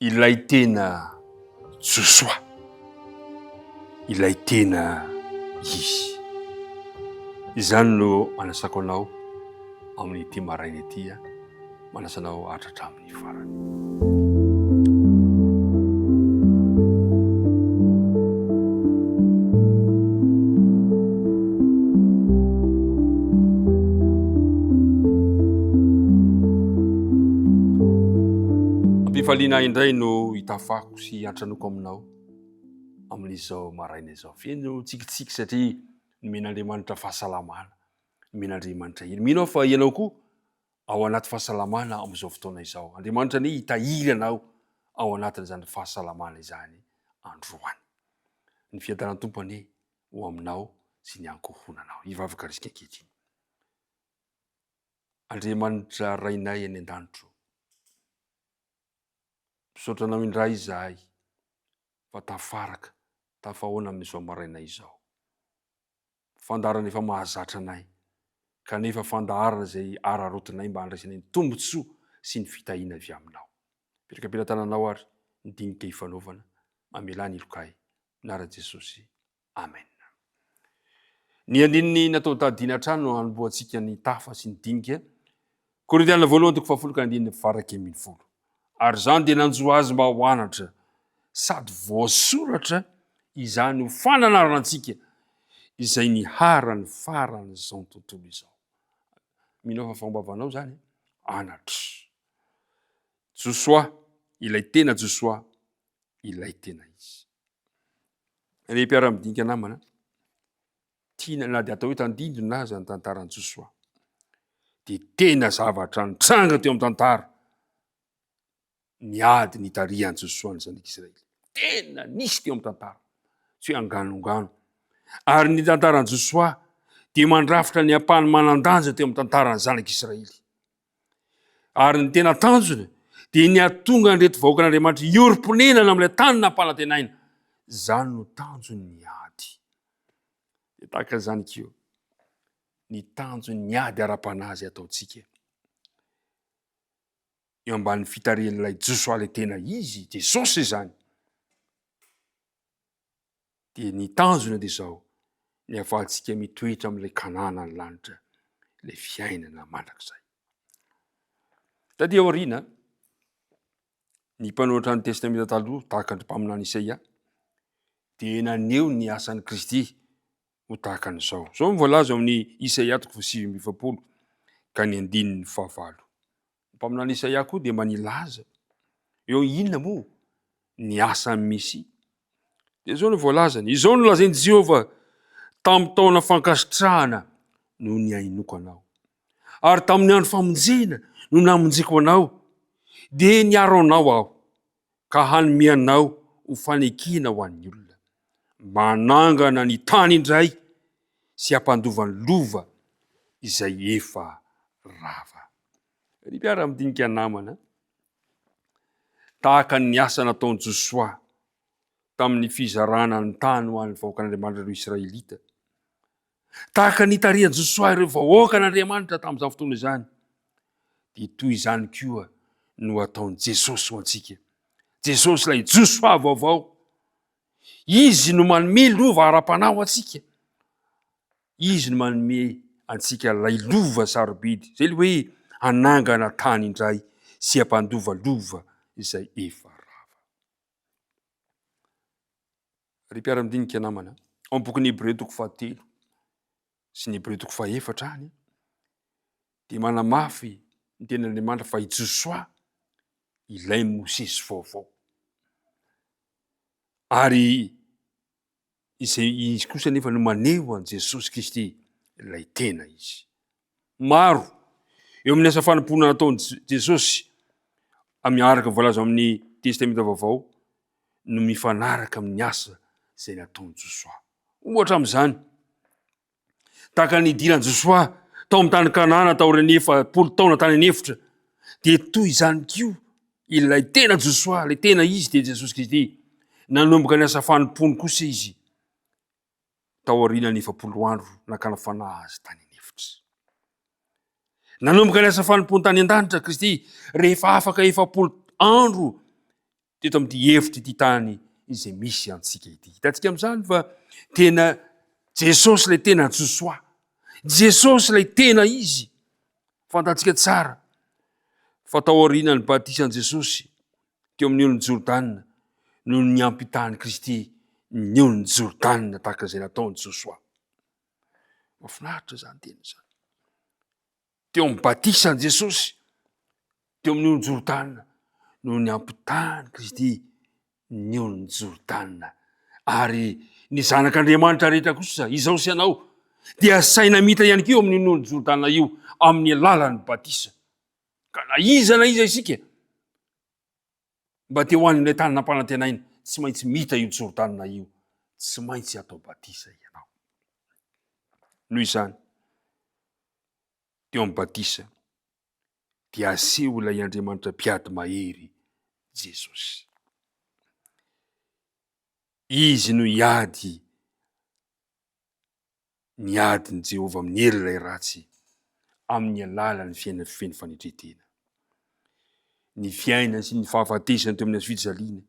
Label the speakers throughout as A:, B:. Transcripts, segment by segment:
A: ilay tena Josoa, ilay tena izy. Izany no anasako anao amin'ity maraina ity, manasanao hatratra amin'ny farany. Faliana indray no hitafako sy antranoko aminao amin'izao maraina izao. Feno tsikitsiky satria nomen'Andriamanitra fahasalamana, nomen'Andriamanitra hery. Mino fa ianao koa ao anaty fahasalamana amin'izao fotoana izao. Andriamanitra ny hitahiry anao ao anatin'izany fahasalamana izany androany. Ny fiadan'ny tompony ho aminao sy ny ankohonanao. Hivavaka risika ankehitriny. Andriamanitra rainay any an-danitro, misaotra anao indray izahay fa tafaraka tafahoana amin'izao maraina izao. Fandarana efa mahazatra anay, kanefa fandaharana izay ararotinay mba handraisanay ny tombontsoa sy ny fitahiana avy aminao. Petraka tananao ary nidinika hifanaovana, mamelany ilokay, anara Jesosy. Amen. Ny andininy natao tadiana trano hanomboantsika ny tafa sy ny dinika. Korintiana voalohany 7:20. Ary zany dia nanjo azy mba ho anatra sady voasoratra izany ho fananarana antsika izay niharany farany izao tontolo izao. Mino fa fambavanao zany anatra. Josoa, ilay tena Josoa, ilay tena izy. Ny mpiara-midinika namana, tiana na dia atao hoe tandindona aza ny tantaran'i Josoa. Dia tena zavatra nitranga teo amin'ny tantara. Niady nitarihan'i Josoa ny zanak'Israely. Tena nisy teo amin'ny tantara. Tsy hoe anganongano. Ary ny tantaran'i Josoa dia mandrafitra ny ampahany manan-danja teo amin'ny tantaran'ny zanak'Israely. Ary ny tena tanjona dia ny atonga an'ireto vahoakan'Andriamanitra iorponenana amin'ilay tany nampanantenaina. Zany no tanjony ny ady. Dia tahaka izany keo. Ny tanjony ny ady ara-panazy ataontsika. Eo ambanin'ny fitarihan'ilay Josoa ilay tena izy, Jesosy izany. Dia ny tanjona dia izao, ny ahafahantsika mitoetra amin'ilay kanana ny lanitra, ilay fiainana mandrakizay. Tadia aoriana, ny mpanoratra ny testamenta taloha tahaka ny mpaminany Isaia, dia naneho ny asan'i Kristy ho tahaka an'izao. Zao mivoalaza amin'ny Isaia 7:20 ka ny 9:9. Mpaminany Isaia koa dia manilaza eo inona moa ny asa misy. Dia zao no voalazany, izao no lazain'i Jehovah tamin'ny taona fankasitrahana no niainoko anao. Ary tamin'ny andro famonjena no namonjeko anao. Dia niaro anao aho ka hanome anao ho fanekena ho an'ny olona. Manangana ny tany indray sy hampandovany lova izay efa rava. Ry mpiara-midinika namana, tahaka ny asa nataon'i Josoa tamin'ny fizarana ny tany ho an'ny vahoakan'Andriamanitra ireo Israelita. Tahaka ny tarihan'i Josoa ireo vahoakan'Andriamanitra tamin'izany fotoana izany. Dia toy izany koa no ataon'i Jesosy ho antsika. Jesosy ilay Josoa vaovao. Izy no manome lova ara-panahy ho antsika. Izy no manome antsika ilay lova sarobidy. Izay le hoe hanangana tany indray sy hampandova lova izay efa rava. Ry mpiara-midinika namana, ao amin'ny bokin'ny Hébreux 4 sy ny Hébreux 4 dia manamafy ny tenan'Andriamanitra fa i Josoa ilay Mosesy vaovao. Ary izay izy kosa nefa no maneho an'i Jesosy Kristy ilay tena izy. Maro eo amin'ny asa fanompoana nataon'i Jesosy miaraka voalaza amin'ny testamenta vaovao no mifanaraka amin'ny asa izay nataon'i Josoa. Ohatra amin'izany, tahaka ny idiran'i Josoa tao amin'ny tany Kanana tao ireny 40 taona tany anefitra, dia toy izany koa ilay tena Josoa, ilay tena izy dia Jesosy Kristy, nanomboka ny asa fanompony kosa izy tao aorianany 40 andro nakana fanahy azy tany anefitra. Nanomboka ny asa fanompony tany an-danitra Kristy rehefa afaka 40 andro teto amin'ity hevitra ity tany izay misy antsika ity. Hitantsika amin'izany fa tena Jesosy ilay tena Josoa. Jesosy ilay tena izy. Fantatsika tsara. Fa tao aoriana ny batisan Jesosy teo amin'ny olon'ny Jordana noho ny ampitahany Kristy ny olon'ny Jordana tahaka izay nataony Josoa. Mahafinaritra zany tena zany. Teo amin'ny batisan Jesosy teo amin'ny olon'ny Jordana noho ny ampitahany Kristy ny olon'ny Jordana. Ary ny zanak'Andriamanitra rehetra kosa izao sy anao dia saina mita ihany keo amin'ny olon'ny Jordana io amin'ny alalan'ny batisa. Ka na iza isika mba te ho an'ilay tany nampanantenaina tsy maintsy mita io Jordana io, tsy maintsy atao batisa ianao. Noho izany teo amin'ny batisa dia aseho ilay Andriamanitra mpiady mahery Jesosy. Izy no niadiny Jehova amin'ny heri ilay ratsy amin'ny alalan'ny fiainana feno fanetretena. Ny fiainana sy ny fahafatesana teo amin'ny fijaliana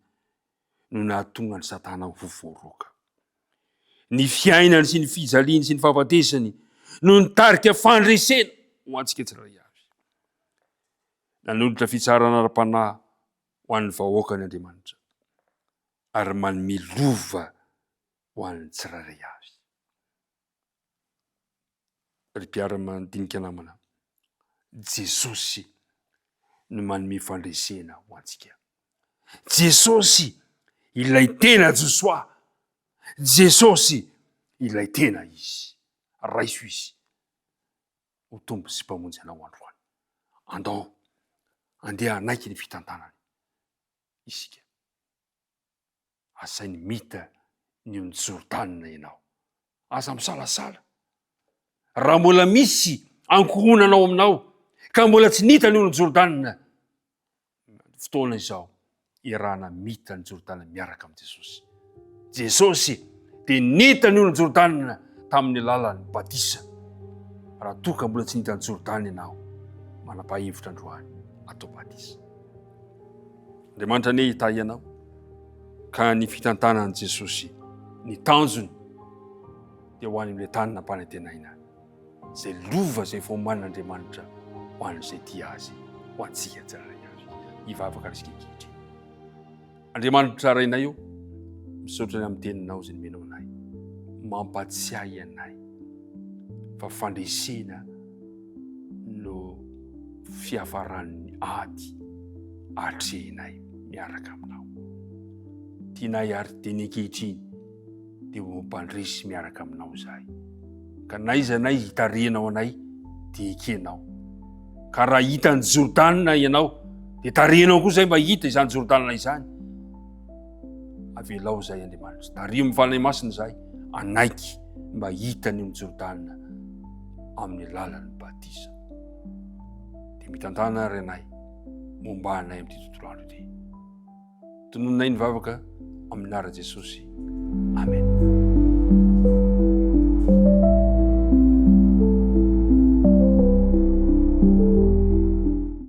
A: no nahatonga ny Satana ho voaroka. Ny fiainana sy ny fijaliana sy ny fahafatesany no nitarika fandresena ho antsika tsirairay avy. Nanolotra fitsarana ara-panahy ho an'ny vahoaka ny Andriamanitra ary manome lova ho an'ny tsirairay avy. Ry mpiara-mandinika namana, Jesosy no manome fandresena ho antsika. Jesosy ilay tena Josoa. Jesosy ilay tena izy. Raiso izy ho tombo sy mpamonjy anao androany. Andao andeha anaiky ny fitantanany isika. Asainy mita ny olon'ny Jordana ianao. Aza misalasala. Raha mbola misy ankohonanao aminao ka mbola tsy nita ny olon'ny Jordana, fotoana izao irana mita ny Jordana miaraka amin'ny Jesosy. Jesosy dia nita ny olon'ny Jordana tamin'ny alalan'ny batisa. Raha toa ka mbola tsy nita ny Jordana ianao, manapa-hevitra androany atao batisa. Andriamanitra anie hitahy ianao ka ny fitantanan'i Jesosy ny tanjony dia ho an'ilay tany nampanantenaina. Zay lova zay foman'Andriamanitra ho an'izay tia azy ho antsika tsirairay avy. Hivavaka risika ankehitriny. Andriamanitra rainay io, misaotra ny amin'ny teninao izay nomenao anay, mampatsiahy anay fa fandresena no fiafaran'ny ady atrehinay miaraka aminao. Tianay ary teny ankehitriny dia ho mampandresy miaraka aminao zahay. Ka naiza hitarianao anay dia ekenao. Ka raha hitan'ny Jordana ianao dia tarianao koa zay mba hita izany Jordana izany. Avelao zay Andriamanitra. Tario amin'ny fanahy masina zay anaiky mba hitany amin'ny Jordana amin'ny alalan'ny batisa. Dia mitantana ary anay momba anay amin'ny tontolo andro ity. Tonononay ny vavaka amin'ny anara Jesosy. Amen.